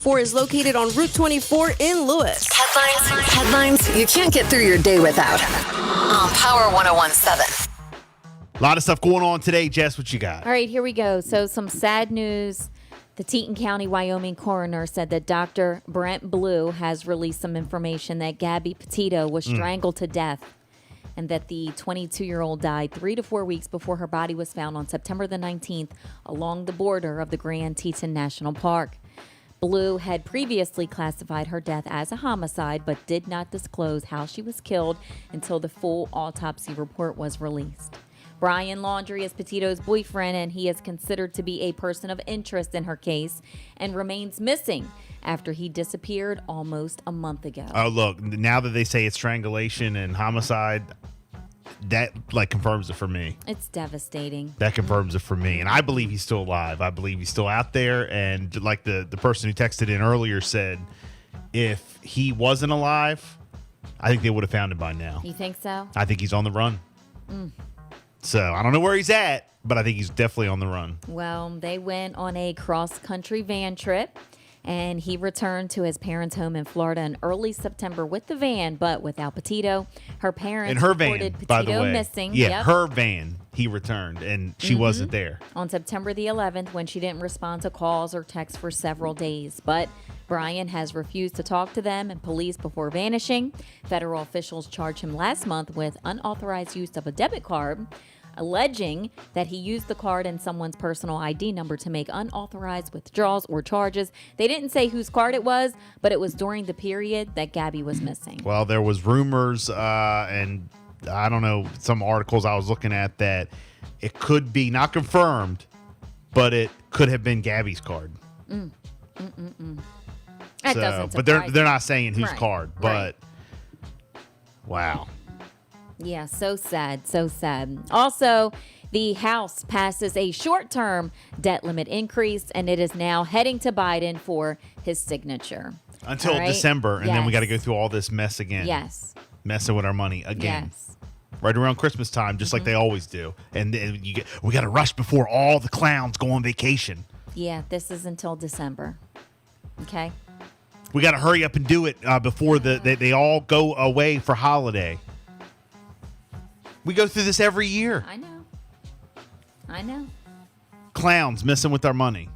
4 is located on Route 24 in Lewis. Headlines you can't get through your day without. On Power 101.7. A lot of stuff going on today. Jess, what you got? All right, here we go. So some sad news. The Teton County, Wyoming coroner said that Dr. Brent Blue has released some information that Gabby Petito was strangled to death and that the 22-year-old died 3 to 4 weeks before her body was found on September the 19th along the border of the Grand Teton National Park. Blue had previously classified her death as a homicide but did not disclose how she was killed until the full autopsy report was released. Brian Laundrie is Petito's boyfriend, and he is considered to be a person of interest in her case and remains missing after he disappeared almost a month ago. Oh, look, now that they say it's strangulation and homicide, that confirms it for me. It's devastating. That confirms it for me. And I believe he's still alive. I believe he's still out there. And like the person who texted in earlier said, if he wasn't alive, I think they would have found him by now. You think so? I think he's on the run. So I don't know where he's at, but I think he's definitely on the run. Well, they went on a cross-country van trip, and he returned to his parents' home in Florida in early September with the van, but without Petito. Her parents In her reported van, Petito by the way. missing. Yeah, Yep. her van, he returned, and she wasn't there. On September the 11th, when she didn't respond to calls or texts for several days. But Brian has refused to talk to them and police before vanishing. Federal officials charged him last month with unauthorized use of a debit card, alleging that he used the card and someone's personal ID number to make unauthorized withdrawals or charges. They didn't say whose card it was, but it was during the period that Gabby was missing. Well, there was rumors and I don't know, some articles I was looking at that it could be not confirmed, but it could have been Gabby's card. That doesn't but surprise they're me. not saying whose Right, card, but wow. Yeah, so sad, so sad. Also, the House passes a short-term debt limit increase, and it is now heading to Biden for his signature. Until All right? December, and then we got to Yes. go through all this mess again. Yes. Messing with our money again. Yes. Right around Christmas time, just like they always do. And then we got to rush before all the clowns go on vacation. Yeah, this is until December. Okay? We got to hurry up and do it before they all go away for holiday. We go through this every year. I know. Clowns messing with our money.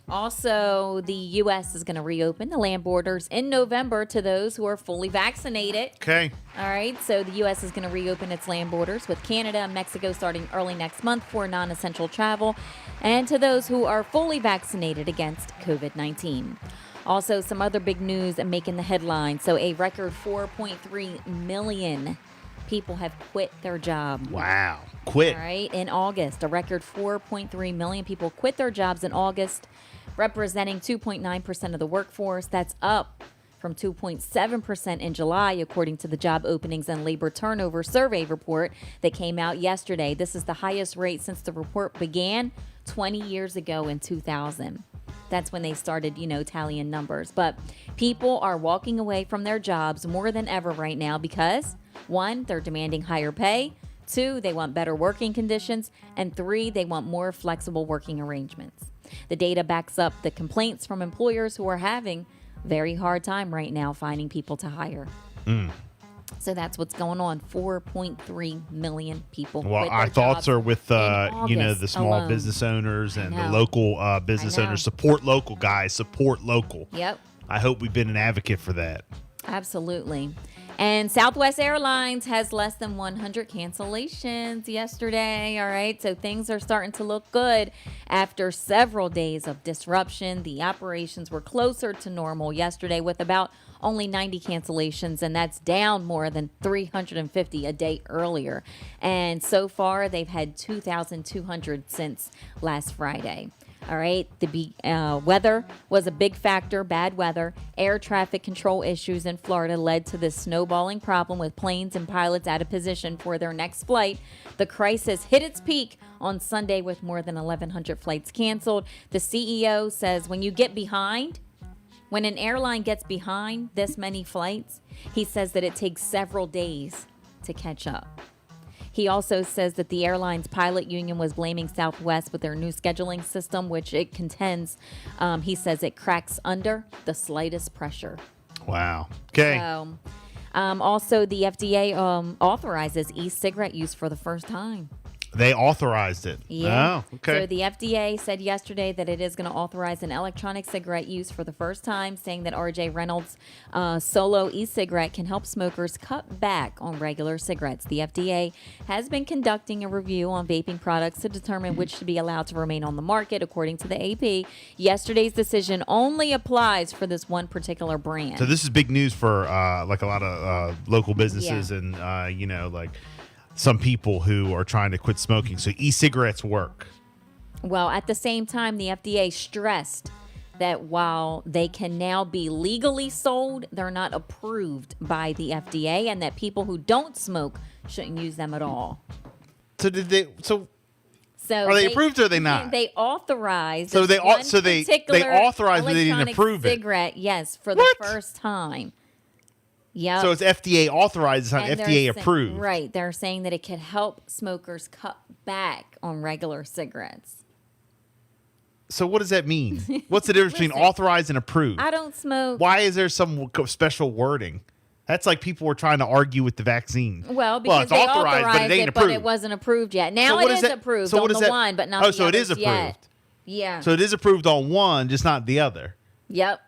Also, the U.S. is going to reopen the land borders in November to those who are fully vaccinated. Okay. All right, so the U.S. is going to reopen its land borders with Canada and Mexico starting early next month for non-essential travel and to those who are fully vaccinated against COVID-19. Also, some other big news making the headlines. So a record 4.3 million people have quit their job. Wow. Quit. All right, in August, a record 4.3 million people quit their jobs in August, representing 2.9% of the workforce. That's up from 2.7% in July, according to the Job Openings and Labor Turnover Survey report that came out yesterday. This is the highest rate since the report began 20 years ago in 2000. That's when they started, tallying numbers. But people are walking away from their jobs more than ever right now because, 1, they're demanding higher pay. 2, they want better working conditions. And 3, they want more flexible working arrangements. The data backs up the complaints from employers who are having a very hard time right now finding people to hire. So that's what's going on. 4.3 million people. Well, quit our their thoughts jobs are with, in the August small alone. business owners and the know. local business I know. owners. Support local, guys. Support local. Yep. I hope we've been an advocate for that. Absolutely. And Southwest Airlines has less than 100 cancellations yesterday. All right. So things are starting to look good after several days of disruption. The operations were closer to normal yesterday with about only 90 cancellations, and that's down more than 350 a day earlier. And so far, they've had 2,200 since last Friday. All right. The weather was a big factor, bad weather. Air traffic control issues in Florida led to this snowballing problem with planes and pilots out of position for their next flight. The crisis hit its peak on Sunday with more than 1,100 flights canceled. The CEO says when an airline gets behind this many flights, he says that it takes several days to catch up. He also says that the airline's pilot union was blaming Southwest with their new scheduling system, which it contends, he says it cracks under the slightest pressure. Wow. Okay. So, also, the FDA authorizes e-cigarette use for the first time. They authorized it. Yeah. Oh, okay. So the FDA said yesterday that it is going to authorize an electronic cigarette use for the first time, saying that R.J. Reynolds' solo e-cigarette can help smokers cut back on regular cigarettes. The FDA has been conducting a review on vaping products to determine which should be allowed to remain on the market, according to the AP. Yesterday's decision only applies for this one particular brand. So this is big news for like a lot of local businesses Yeah. and like some people who are trying to quit smoking. So e-cigarettes work. Well, at the same time, the FDA stressed that while they can now be legally sold, they're not approved by the FDA, and that people who don't smoke shouldn't use them at all. So did they? So So are they approved or are they not? They authorized. So this they one they particular authorized, but they didn't electronic approve it. cigarette, yes, for What? the first time. Yeah. So it's FDA authorized, it's not FDA approved. Right. They're saying that it could help smokers cut back on regular cigarettes. So what does that mean? What's the difference between Listen, authorized and approved? I don't smoke. Why is there some special wording? That's like people were trying to argue with the vaccine. Well, because it's they authorized, but it ain't but approved. it wasn't approved yet. Now So what it is is that- approved so what on is the that- one, but not Oh, the so it is others yet. approved. Yeah. So it is approved on one, just not the other. Yep.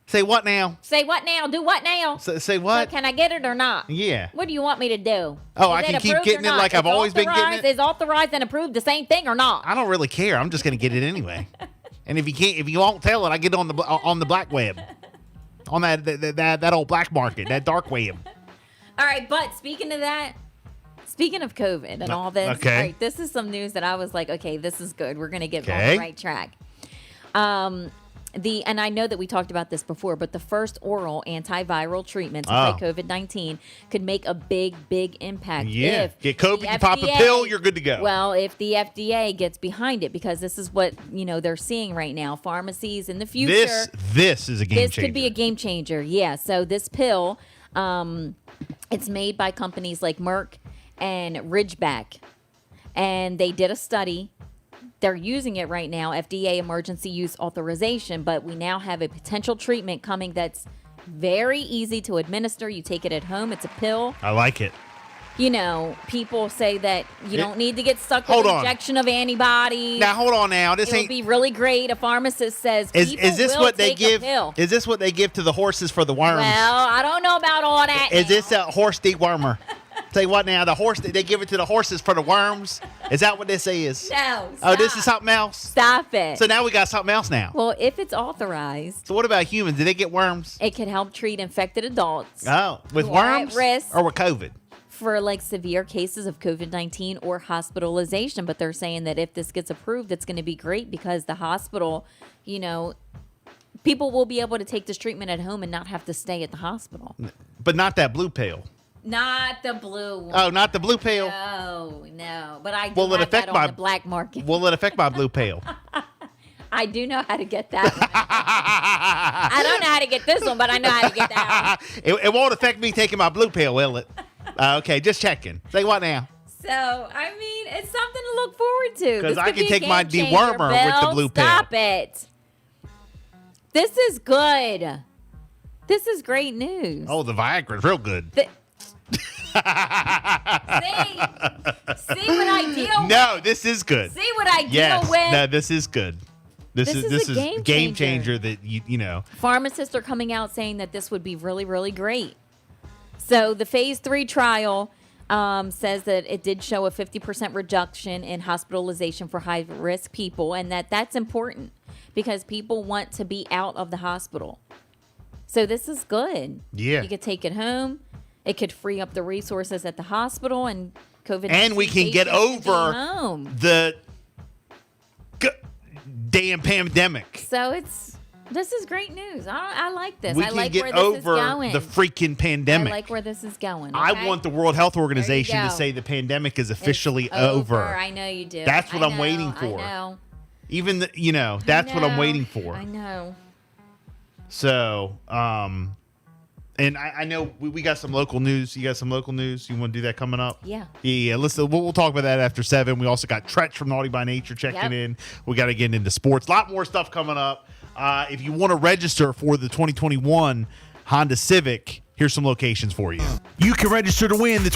Say what now? Say what now? Do what now? Say what? So can I get it or not? Yeah. What do you want me to do? Oh, I Is can it keep approved getting or it not? like I've Is always been getting authorized- it? Is authorized and approved the same thing or not? I don't really care. I'm just going to get it anyway. And if you won't tell it, I get it on the black web, on that old black market, that dark web. All right, but speaking of that, speaking of COVID and all this, okay. all right, this is some news that I was like, okay, this is good. We're gonna get on Okay. the right track. And I know that we talked about this before, but the first oral antiviral treatment to fight COVID-19 could make a big impact. Yeah. If Get COVID, the you pop a FDA pill, you're good to go. Well, if the FDA gets behind it, because this is what they're seeing right now, pharmacies in the future. This is a game changer. This could be a game changer. Yeah. So this pill, it's made by companies like Merck and Ridgeback, and they did a study. They're using it right now, FDA emergency use authorization, but we now have a potential treatment coming that's very easy to administer. You take it at home. It's a pill. I like it. People say that you don't need to get stuck with Hold an on. injection of antibodies. Now hold on. Now this It'll ain't. be really great. A pharmacist says Is people this will what they take a give? pill. Is this what they give to the horses for the worms? Well, I don't know about all that. Is now. this a horse dewormer? Say what now? The horse they give it to the horses for the worms? Is that what this is? No. Oh, this stop. is something else. Stop it. So now we got something else now. Well, if it's authorized, So what about humans? Do they get worms? it can help treat infected adults Oh, with who are at worms risk. or with COVID? for like severe cases of COVID-19 or hospitalization. But they're saying that if this gets approved, it's going to be great because the hospital, people will be able to take this treatment at home and not have to stay at the hospital. But not that blue pill. Not the blue one. Oh, not the blue pill. No. But I do Will it have affect that my- on the black market. Will it affect my blue pill? I do know how to get that one. I don't know how to get this one, but I know how to get that one. It won't affect me taking my blue pill, will it? Okay, just checking. Say what now? So, I mean, it's something to look forward to. 'Cause This I could can be a take my game changer, dewormer with the Bill. blue pill. Stop it. This is good. This is great news. Oh, the Viagra's real good. See what I deal with? No, this is good. See what I Yes. deal with? No, this is good. This is a game game changer. changer that you know. Pharmacists are coming out saying that this would be really, really great. So the phase 3 trial says that it did show a 50% reduction in hospitalization for high-risk people, and that's important because people want to be out of the hospital. So this is good. Yeah. You could take it home. It could free up the resources at the hospital and COVID. And we can get over home. the damn pandemic. So this is great news. I like this. We I can like get where this is over going. the freaking pandemic. I like where this is going. I okay? want the World Health Organization to go. say the pandemic is It's officially over. I know you do. That's what I I'm know, waiting for. I know. Even that's what I'm waiting for. I know. So, And I know we got some local news. You got some local news? You want to do that coming up? Yeah. Yeah, listen, we'll talk about that after 7. We also got Tretch from Naughty by Nature checking in. We got to get into sports. A lot more stuff coming up. If you want to register for the 2021 Honda Civic, here's some locations for you. You can register to win the